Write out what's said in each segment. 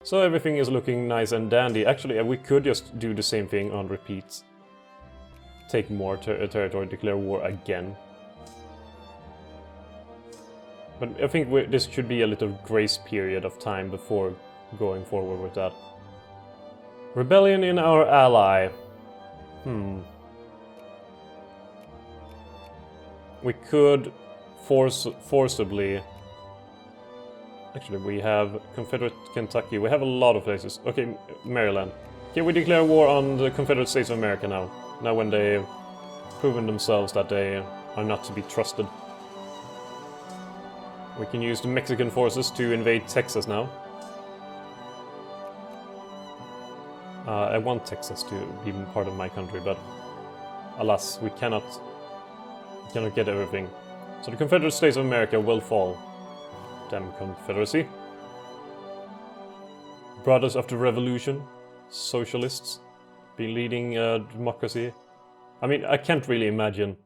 So everything is looking nice and dandy. Actually, we could just do the same thing on repeat. Take more territory, declare war again. But I think this should be a little grace period of time before going forward with that. Rebellion in our ally. We could forcibly... Actually, we have Confederate Kentucky. We have a lot of places. Okay, Maryland. Okay, we declare war on the Confederate States of America now. Now when they've proven themselves that they are not to be trusted. We can use the Mexican forces to invade Texas now. I want Texas to be part of my country, but alas, we cannot get everything. So the Confederate States of America will fall. Damn Confederacy. Brothers of the Revolution, socialists, be leading democracy. I mean, I can't really imagine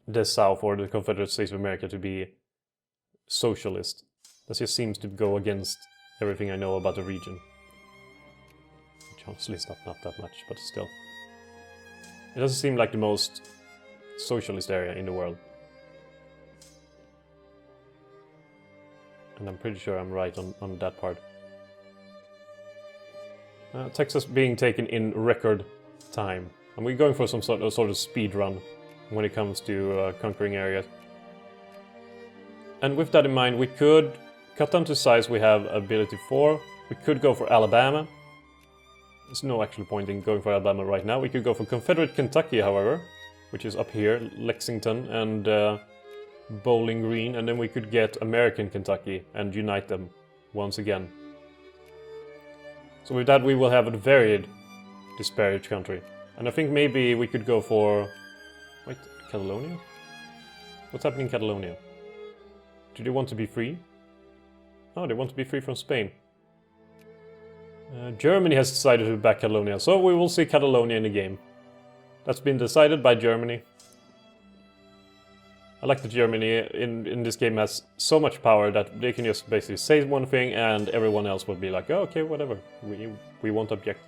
the South or the Confederate States of America to be socialist. That just seems to go against everything I know about the region. Which honestly is not that much, but still. It doesn't seem like the most socialist area in the world. And I'm pretty sure I'm right on that part. Texas being taken in record time. And we're going for some sort of speed run when it comes to conquering areas. And with that in mind, we could cut down to size we have ability for. We could go for Alabama. There's no actual point in going for Alabama right now. We could go for Confederate Kentucky, however, which is up here, Lexington and Bowling Green, and then we could get American Kentucky and unite them once again. So with that we will have a very disparate country. And I think maybe we could go for... Wait, Catalonia? What's happening in Catalonia? Do they want to be free? Oh, they want to be free from Spain. Germany has decided to back Catalonia, so we will see Catalonia in the game. That's been decided by Germany. I like that Germany in this game has so much power that they can just basically say one thing and everyone else will be like, oh, okay, whatever, we won't object.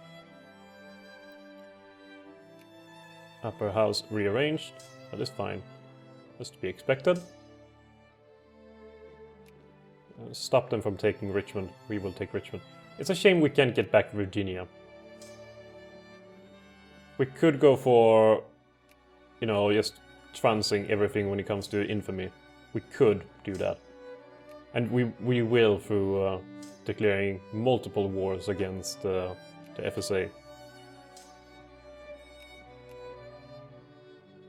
Upper house rearranged, that is fine. That's to be expected. Stop them from taking Richmond, we will take Richmond. It's a shame we can't get back Virginia. We could go for, you know, just transing everything when it comes to infamy. We could do that. And we will through declaring multiple wars against the FSA.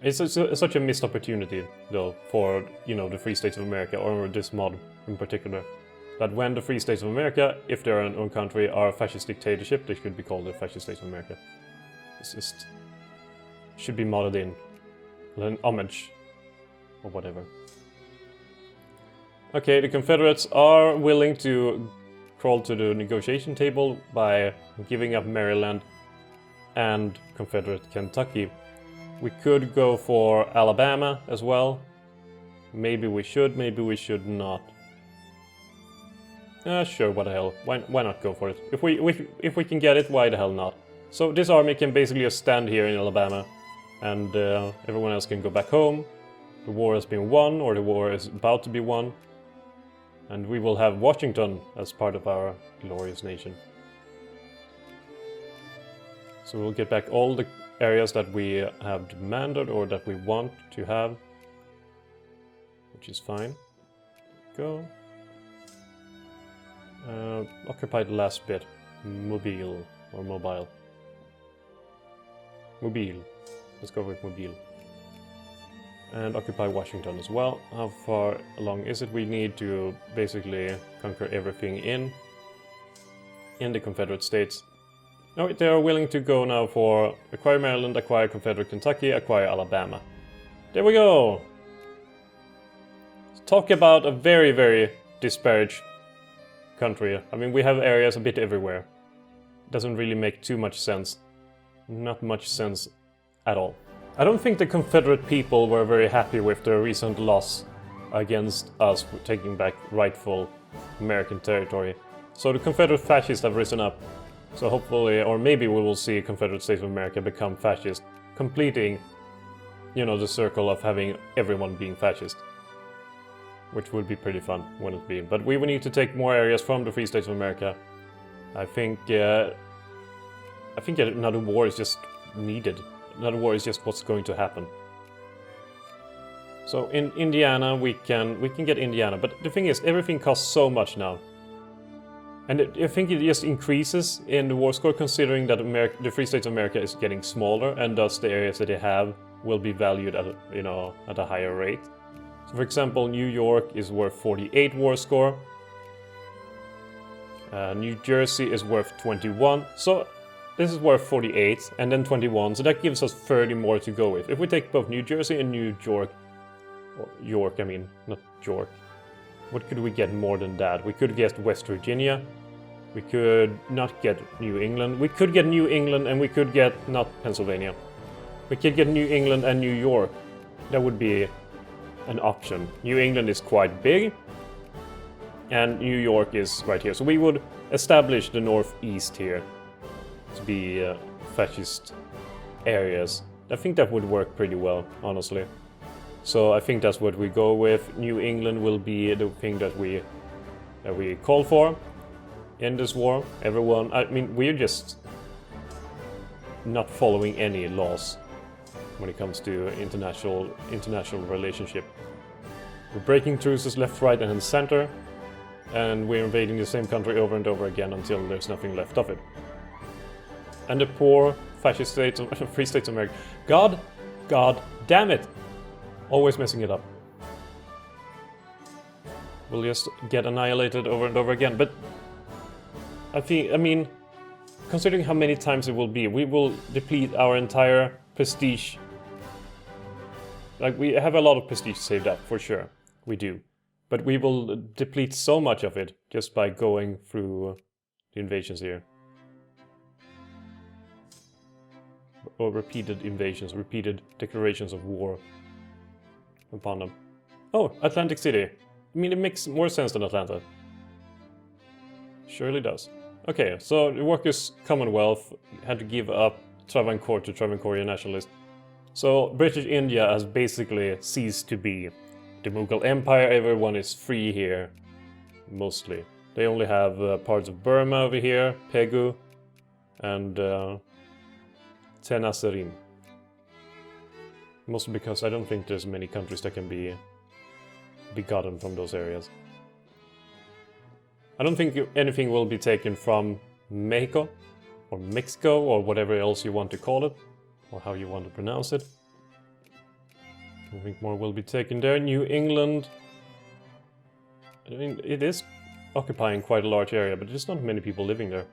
It's such a missed opportunity, though, for, you know, the Free States of America, or this mod in particular. That when the Free States of America, if they're an own country, are a fascist dictatorship, they should be called the Fascist States of America. It's just... should be modded in. An homage. Or whatever. Okay, the Confederates are willing to crawl to the negotiation table by giving up Maryland and Confederate Kentucky. We could go for Alabama as well. Maybe we should not. Sure, what the hell. Why not go for it? If we can get it, why the hell not? So this army can basically just stand here in Alabama, and everyone else can go back home. The war has been won, or the war is about to be won. And we will have Washington as part of our glorious nation. So we'll get back all the areas that we have demanded or that we want to have. Which is fine. Go. Occupy the last bit. Mobile. Or mobile. Mobile. Let's go with Mobile. And occupy Washington as well. How far along is it? We need to basically conquer everything in the Confederate States. No, they are willing to go now for acquire Maryland, acquire Confederate Kentucky, acquire Alabama. There we go! Talk about a very, very disparate country. I mean, we have areas a bit everywhere. Doesn't really make too much sense. Not much sense at all. I don't think the Confederate people were very happy with their recent loss against us for taking back rightful American territory. So the Confederate fascists have risen up. So hopefully, or maybe we will see Confederate States of America become fascist, completing, you know, the circle of having everyone being fascist. Which would be pretty fun, wouldn't it be? But we will need to take more areas from the Free States of America. I think another war is just needed. Another war is just what's going to happen. So in Indiana, we can get Indiana, but the thing is, everything costs so much now. And I think it just increases in the war score, considering that the Free States of America is getting smaller, and thus the areas that they have will be valued at, you know, at a higher rate. So for example, New York is worth 48 war score. New Jersey is worth 21. So this is worth 48 and then 21. So that gives us 30 more to go with. If we take both New Jersey and New York, or York, I mean, not York. What could we get more than that? We could get West Virginia. We could not get New England. We could get New England and we could get not Pennsylvania. We could get New England and New York. That would be an option. New England is quite big, and New York is right here. So we would establish the Northeast here to be fascist areas. I think that would work pretty well, honestly. So I think that's what we go with. New England will be the thing that we call for in this war. Everyone, I mean, we're just not following any laws when it comes to international relationship. We're breaking truces left, right, and center, and we're invading the same country over and over again until there's nothing left of it. And the poor fascist states, Free States of America. God damn it! Always messing it up. We'll just get annihilated over and over again. But I mean, considering how many times it will be, we will deplete our entire prestige. Like, we have a lot of prestige saved up, for sure. We do. But we will deplete so much of it just by going through the invasions here. Or repeated invasions, repeated declarations of war upon them. Oh, Atlantic City. I mean, it makes more sense than Atlanta. Surely does. Okay, so the Workers' Commonwealth had to give up Travancore to Travancore Nationalist. So British India has basically ceased to be the Mughal Empire. Everyone is free here, mostly. They only have parts of Burma over here, Pegu, and Tenasserim. Mostly because I don't think there's many countries that can be gotten from those areas. I don't think anything will be taken from Mexico, or Mexico, or whatever else you want to call it, or how you want to pronounce it. I think more will be taken there. New England, I mean, it is occupying quite a large area, but there's not many people living there.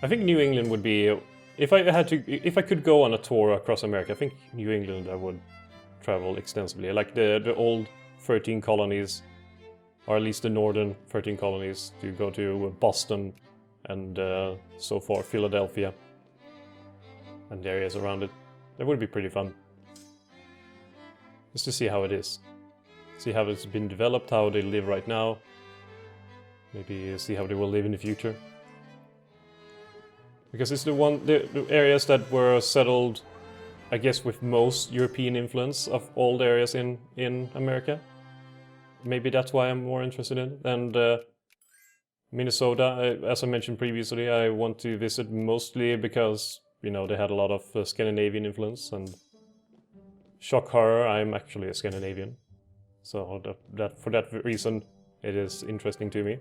I think New England would be, if I could go on a tour across America, I think New England I would travel extensively. Like the old 13 colonies, or at least the northern 13 colonies, to go to Boston and so forth, Philadelphia, and the areas around it. That would be pretty fun. Just to see how it is. See how it's been developed, how they live right now. Maybe see how they will live in the future. Because it's the areas that were settled, I guess, with most European influence of all the areas in America. Maybe that's why I'm more interested in it. And Minnesota, as I mentioned previously, I want to visit mostly because, you know, they had a lot of Scandinavian influence, and shock horror, I'm actually a Scandinavian. So for that reason, it is interesting to me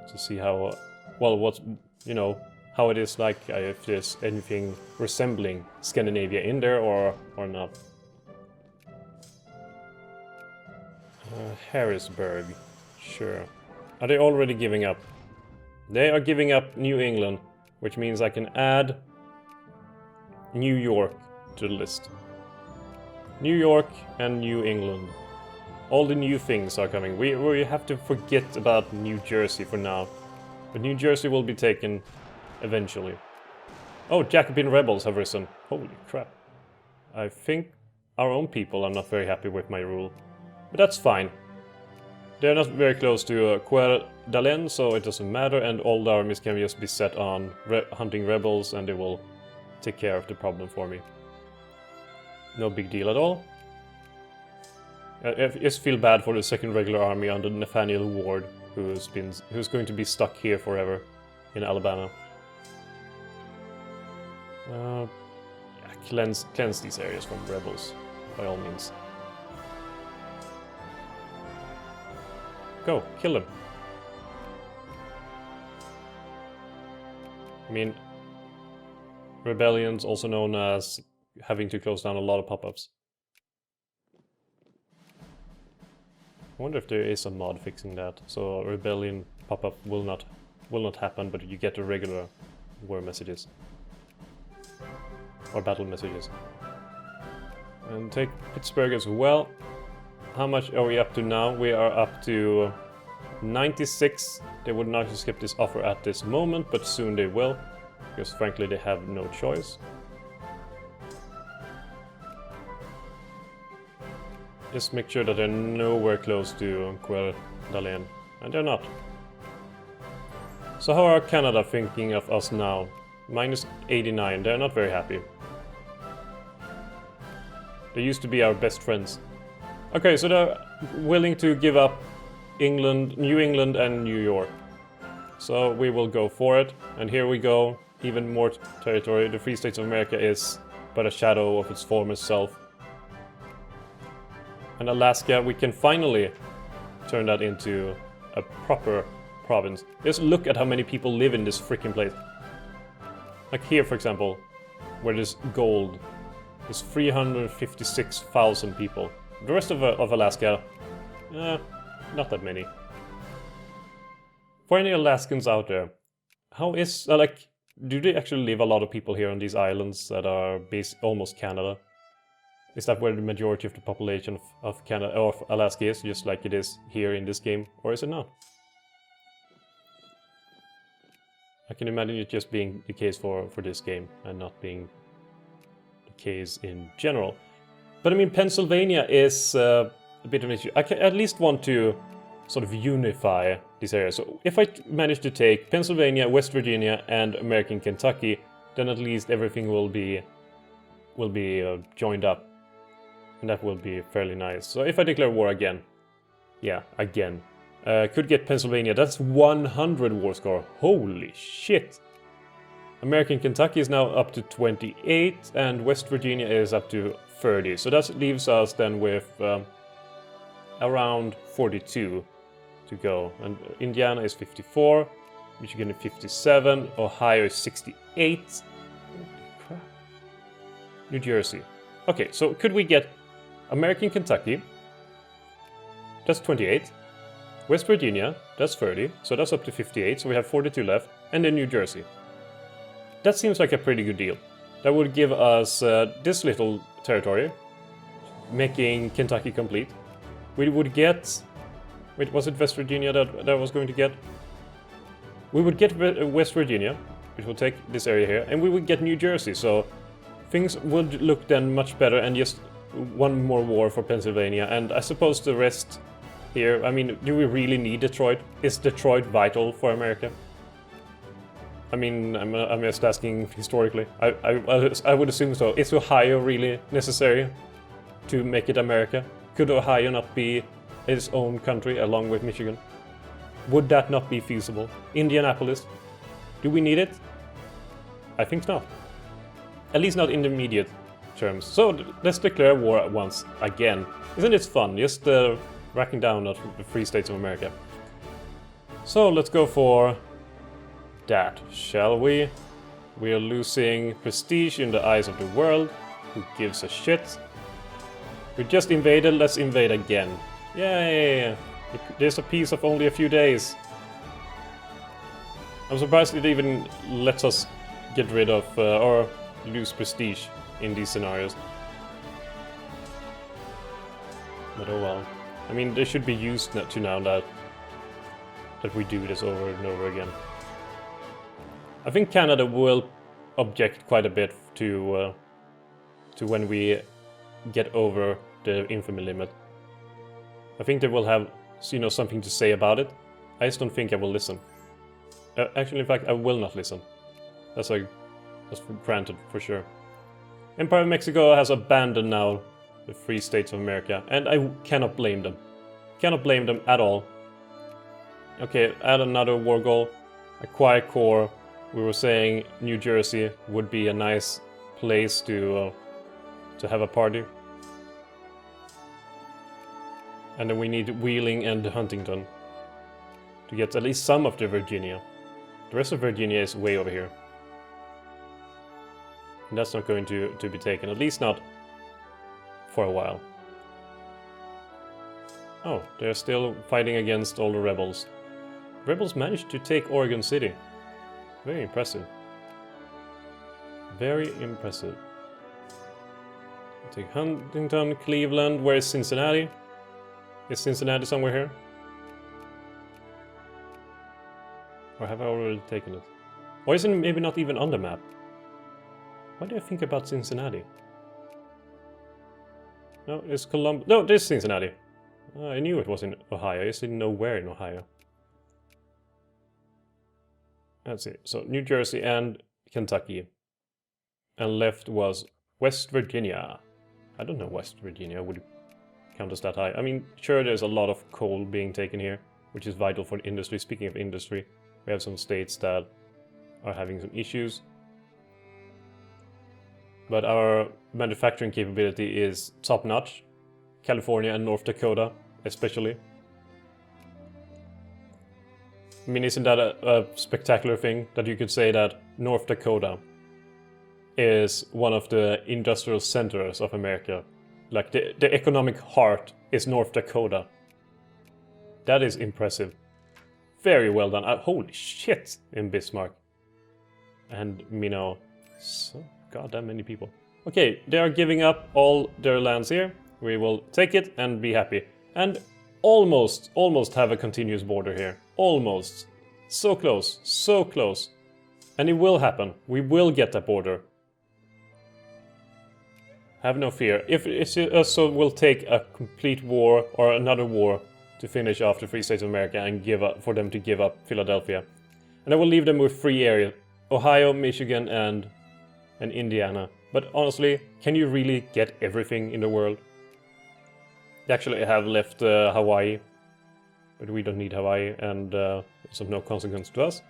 to see how, well, what's, you know, how it is like, if there's anything resembling Scandinavia in there or not. Harrisburg, sure. Are they already giving up? They are giving up New England, which means I can add New York to the list. New York and New England. All the new things are coming. We have to forget about New Jersey for now. But New Jersey will be taken eventually. Oh, Jacobin rebels have risen. Holy crap. I think our own people are not very happy with my rule. But that's fine. They're not very close to Quer Dalen, so it doesn't matter, and all the armies can just be set on hunting rebels, and they will take care of the problem for me. No big deal at all. I just feel bad for the second regular army under Nathaniel Ward, who's going to be stuck here forever in Alabama. Cleanse these areas from rebels, by all means. Go, kill them. I mean, rebellions, also known as having to close down a lot of pop-ups. I wonder if there is a mod fixing that, so a rebellion pop-up will not happen, but you get the regular war messages. Or battle messages. And take Pittsburgh as well. How much are we up to now? We are up to 96. They would not accept this offer at this moment, but soon they will. Because frankly they have no choice. Just make sure that they're nowhere close to Quer Dalen. And they're not. So how are Canada thinking of us now? Minus 89. They're not very happy. They used to be our best friends. Okay, so they're willing to give up England, New England and New York. So we will go for it. And here we go. Even more territory. The Free States of America is but a shadow of its former self. And Alaska, we can finally turn that into a proper province. Just look at how many people live in this freaking place. Like here, for example, where there's gold. There's 356,000 people. The rest of Alaska, not that many. For any Alaskans out there, how is, do they actually live a lot of people here on these islands that are almost Canada? Is that where the majority of the population of Canada, or of Alaska is, just like it is here in this game? Or is it not? I can imagine it just being the case for this game, and not being the case in general. But I mean, Pennsylvania is a bit of an issue. I at least want to sort of unify these areas. So if I manage to take Pennsylvania, West Virginia, and American Kentucky, then at least everything will be joined up, and that will be fairly nice. So if I declare war again, yeah, again, could get Pennsylvania. That's 100 war score. Holy shit! American Kentucky is now up to 28, and West Virginia is up to 30. So that leaves us then with around 42 to go. And Indiana is 54, Michigan is 57, Ohio is 68. Holy crap. New Jersey. Okay, so could we get American Kentucky? That's 28. West Virginia, that's 30, so that's up to 58, so we have 42 left. And then New Jersey. That seems like a pretty good deal. That would give us this little territory, making Kentucky complete. We would get... Wait, was it West Virginia that I was going to get? We would get West Virginia, which will take this area here, and we would get New Jersey, so things would look then much better, and just one more war for Pennsylvania, and I suppose the rest here, I mean, do we really need Detroit? Is Detroit vital for America? I mean, I'm just asking historically. I would assume so. Is Ohio really necessary to make it America? Could Ohio not be its own country along with Michigan? Would that not be feasible? Indianapolis? Do we need it? I think not. At least not in the immediate terms. So let's declare war at once again. Isn't it fun? Just racking down at the Free States of America. So let's go for that, shall we? We are losing prestige in the eyes of the world. Who gives a shit? We just invaded, let's invade again. Yay! There's a peace of only a few days. I'm surprised it even lets us get rid of or lose prestige in these scenarios. But oh well. I mean, they should be used to now that we do this over and over again. I think Canada will object quite a bit to when we get over the infamy limit. I think they will have something to say about it. I just don't think I will listen. Actually, in fact, I will not listen. That's for granted, for sure. Empire of Mexico has abandoned now the Free States of America, and I cannot blame them. Cannot blame them at all. Okay, add another war goal. Acquire core. We were saying New Jersey would be a nice place to have a party. And then we need Wheeling and Huntington to get at least some of the Virginia. The rest of Virginia is way over here. And that's not going to be taken, at least not for a while. Oh, they're still fighting against all the rebels. Rebels managed to take Oregon City. Very impressive. Very impressive. Take Huntington, Cleveland. Where is Cincinnati? Is Cincinnati somewhere here? Or have I already taken it? Or is it maybe not even on the map? What do I think about Cincinnati? No, it's Columbus. No, this is Cincinnati. I knew it was in Ohio. I just didn't know where in Ohio. Let's see. So New Jersey and Kentucky. And left was West Virginia. I don't know West Virginia would count as that high. I mean, sure, there's a lot of coal being taken here, which is vital for the industry. Speaking of industry, we have some states that are having some issues. But our manufacturing capability is top-notch. California and North Dakota, especially. I mean, isn't that a spectacular thing that you could say that North Dakota is one of the industrial centers of America? Like, the economic heart is North Dakota. That is impressive. Very well done. Holy shit in Bismarck. And Minot. So goddamn many people. Okay, they are giving up all their lands here. We will take it and be happy. And almost have a continuous border here. Almost. So close, so close. And it will happen. We will get that border. Have no fear. If it also will take a complete war or another war to finish off the Free States of America and for them to give up Philadelphia. And I will leave them with 3 areas. Ohio, Michigan, and Indiana. But honestly, can you really get everything in the world? They actually have left Hawaii. But we don't need Hawaii, and it's of no consequence to us.